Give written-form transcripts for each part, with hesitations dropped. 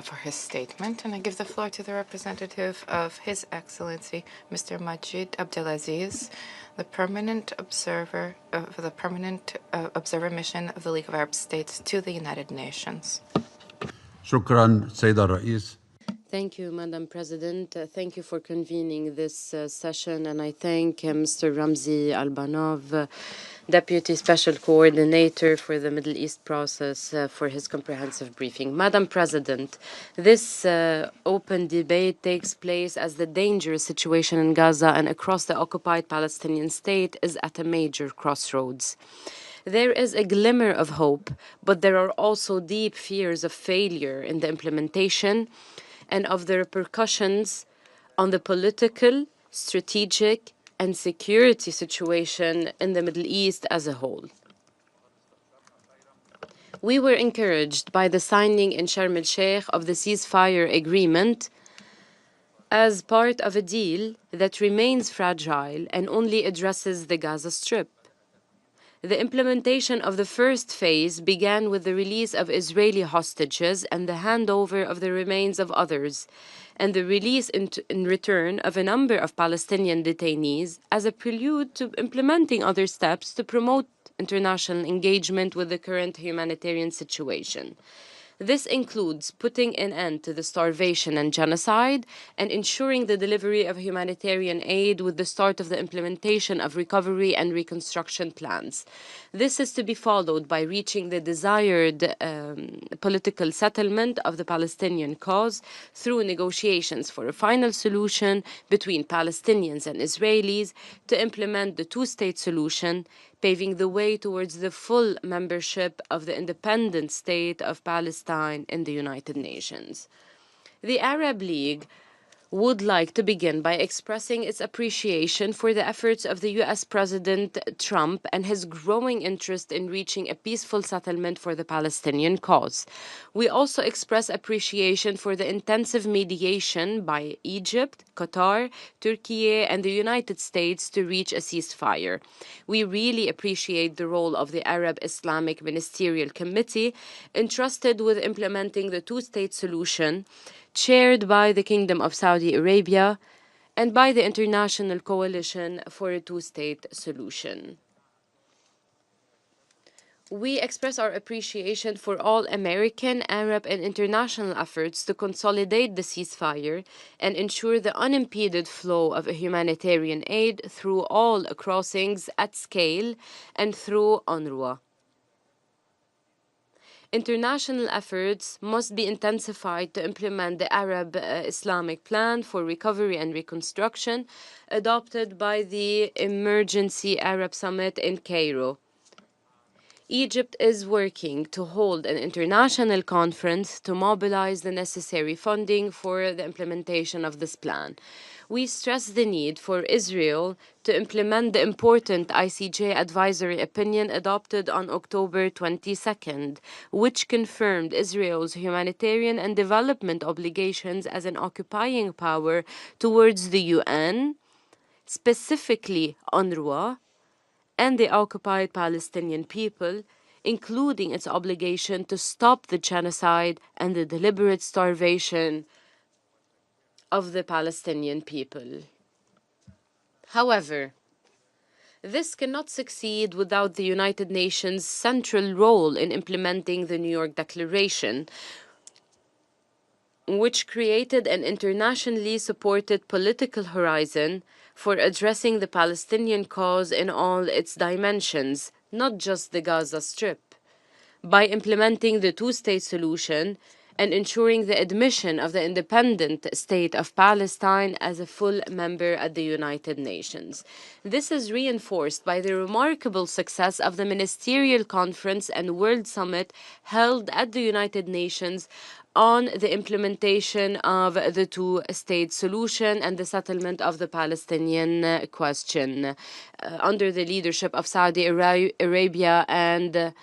for his statement, and I give the floor to the representative of His Excellency, Mr. Majid Abdelaziz, the permanent observer for the permanent observer mission of the League of Arab States to the United Nations. شكرا سيدة الرئيس. Thank you, Madam President. Thank you for convening this session, and I thank Mr. Ramzi Albanov, Deputy Special Coordinator for the Middle East process, for his comprehensive briefing. Madam President, this open debate takes place as the dangerous situation in Gaza and across the occupied Palestinian state is at a major crossroads. There is a glimmer of hope, but there are also deep fears of failure in the implementation and of the repercussions on the political, strategic, and security situation in the Middle East as a whole. We were encouraged by the signing in Sharm el-Sheikh of the ceasefire agreement as part of a deal that remains fragile and only addresses the Gaza Strip. The implementation of the first phase began with the release of Israeli hostages and the handover of the remains of others, and the release in return of a number of Palestinian detainees as a prelude to implementing other steps to promote international engagement with the current humanitarian situation. This includes putting an end to the starvation and genocide and ensuring the delivery of humanitarian aid with the start of the implementation of recovery and reconstruction plans. This is to be followed by reaching the desired political settlement of the Palestinian cause through negotiations for a final solution between Palestinians and Israelis to implement the two-state solution, paving the way towards the full membership of the independent state of Palestine in the United Nations. The Arab League would like to begin by expressing its appreciation for the efforts of the U.S. President Trump and his growing interest in reaching a peaceful settlement for the Palestinian cause. We also express appreciation for the intensive mediation by Egypt, Qatar, Turkey, and the United States to reach a ceasefire. We really appreciate the role of the Arab Islamic Ministerial Committee entrusted with implementing the two-state solution, chaired by the Kingdom of Saudi Arabia and by the International Coalition for a Two-State Solution. We express our appreciation for all American, Arab, and international efforts to consolidate the ceasefire and ensure the unimpeded flow of humanitarian aid through all crossings at scale and through UNRWA. International efforts must be intensified to implement the Arab Islamic Plan for Recovery and Reconstruction adopted by the Emergency Arab Summit in Cairo. Egypt is working to hold an international conference to mobilize the necessary funding for the implementation of this plan. We stress the need for Israel to implement the important ICJ advisory opinion adopted on October 22nd, which confirmed Israel's humanitarian and development obligations as an occupying power towards the UN, specifically UNRWA, and the occupied Palestinian people, including its obligation to stop the genocide and the deliberate starvation of the Palestinian people. However, this cannot succeed without the United Nations' central role in implementing the New York Declaration, which created an internationally supported political horizon for addressing the Palestinian cause in all its dimensions, not just the Gaza Strip. By implementing the two-state solution and ensuring the admission of the independent state of Palestine as a full member at the United Nations. This is reinforced by the remarkable success of the Ministerial Conference and World Summit held at the United Nations on the implementation of the two-state solution and the settlement of the Palestinian question under the leadership of Saudi Arabia and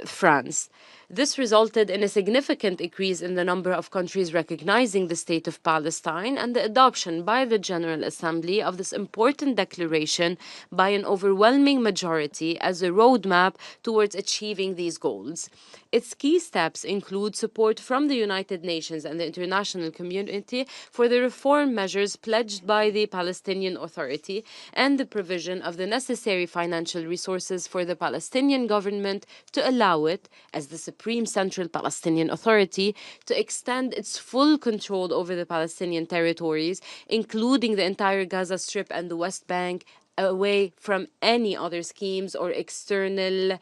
France. This resulted in a significant increase in the number of countries recognizing the state of Palestine and the adoption by the General Assembly of this important declaration by an overwhelming majority as a roadmap towards achieving these goals. Its key steps include support from the United Nations and the international community for the reform measures pledged by the Palestinian Authority and the provision of the necessary financial resources for the Palestinian government to allow it, as the Supreme Central Palestinian Authority, to extend its full control over the Palestinian territories, including the entire Gaza Strip and the West Bank, away from any other schemes or external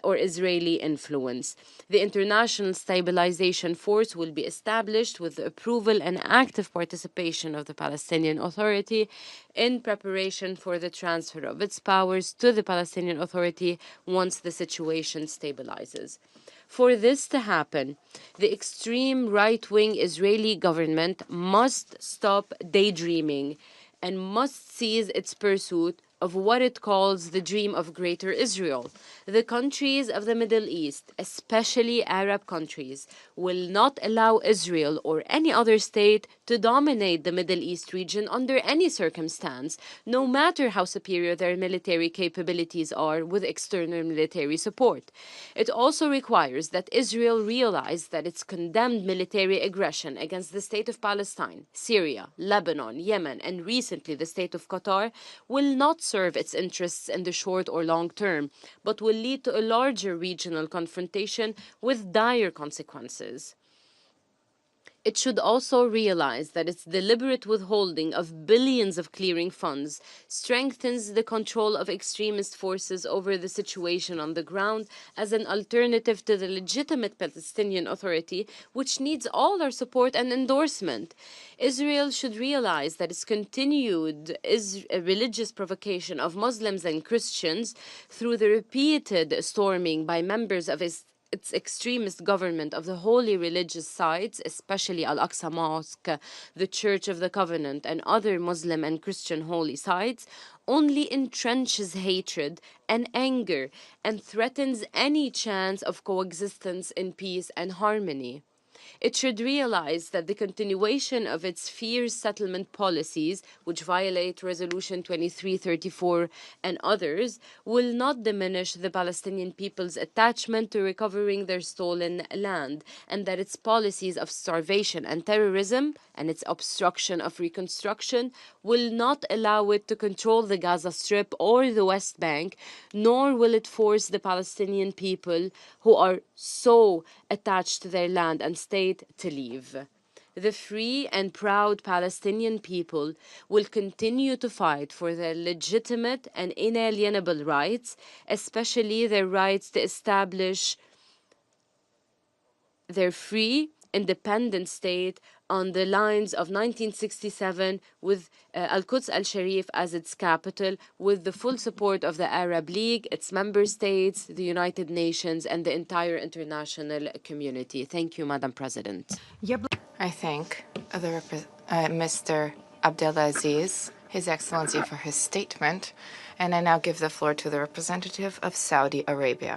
or Israeli influence. The International Stabilization Force will be established with the approval and active participation of the Palestinian Authority in preparation for the transfer of its powers to the Palestinian Authority once the situation stabilizes. For this to happen, the extreme right-wing Israeli government must stop daydreaming and must seize its pursuit of what it calls the dream of Greater Israel. The countries of the Middle East, especially Arab countries, will not allow Israel or any other state to dominate the Middle East region under any circumstance, no matter how superior their military capabilities are with external military support. It also requires that Israel realize that its condemned military aggression against the state of Palestine, Syria, Lebanon, Yemen, and recently the state of Qatar will not serve its interests in the short or long term, but will lead to a larger regional confrontation with dire consequences. It should also realize that its deliberate withholding of billions of clearing funds strengthens the control of extremist forces over the situation on the ground as an alternative to the legitimate Palestinian Authority, which needs all our support and endorsement. Israel should realize that its continued religious provocation of Muslims and Christians through the repeated storming by members of its extremist government of the holy religious sites, especially Al-Aqsa Mosque, the Church of the Covenant, and other Muslim and Christian holy sites, only entrenches hatred and anger and threatens any chance of coexistence in peace and harmony. It should realize that the continuation of its fierce settlement policies, which violate Resolution 2334 and others, will not diminish the Palestinian people's attachment to recovering their stolen land, and that its policies of starvation and terrorism and its obstruction of reconstruction will not allow it to control the Gaza Strip or the West Bank, nor will it force the Palestinian people who are so attached to their land and state to leave. The free and proud Palestinian people will continue to fight for their legitimate and inalienable rights, especially their rights to establish their free, independent state on the lines of 1967 with Al-Quds al-Sharif as its capital, with the full support of the Arab League, its member states, the United Nations, and the entire international community. Thank you, Madam President. I thank Mr. Abdelaziz, His Excellency, for his statement, and I now give the floor to the representative of Saudi Arabia.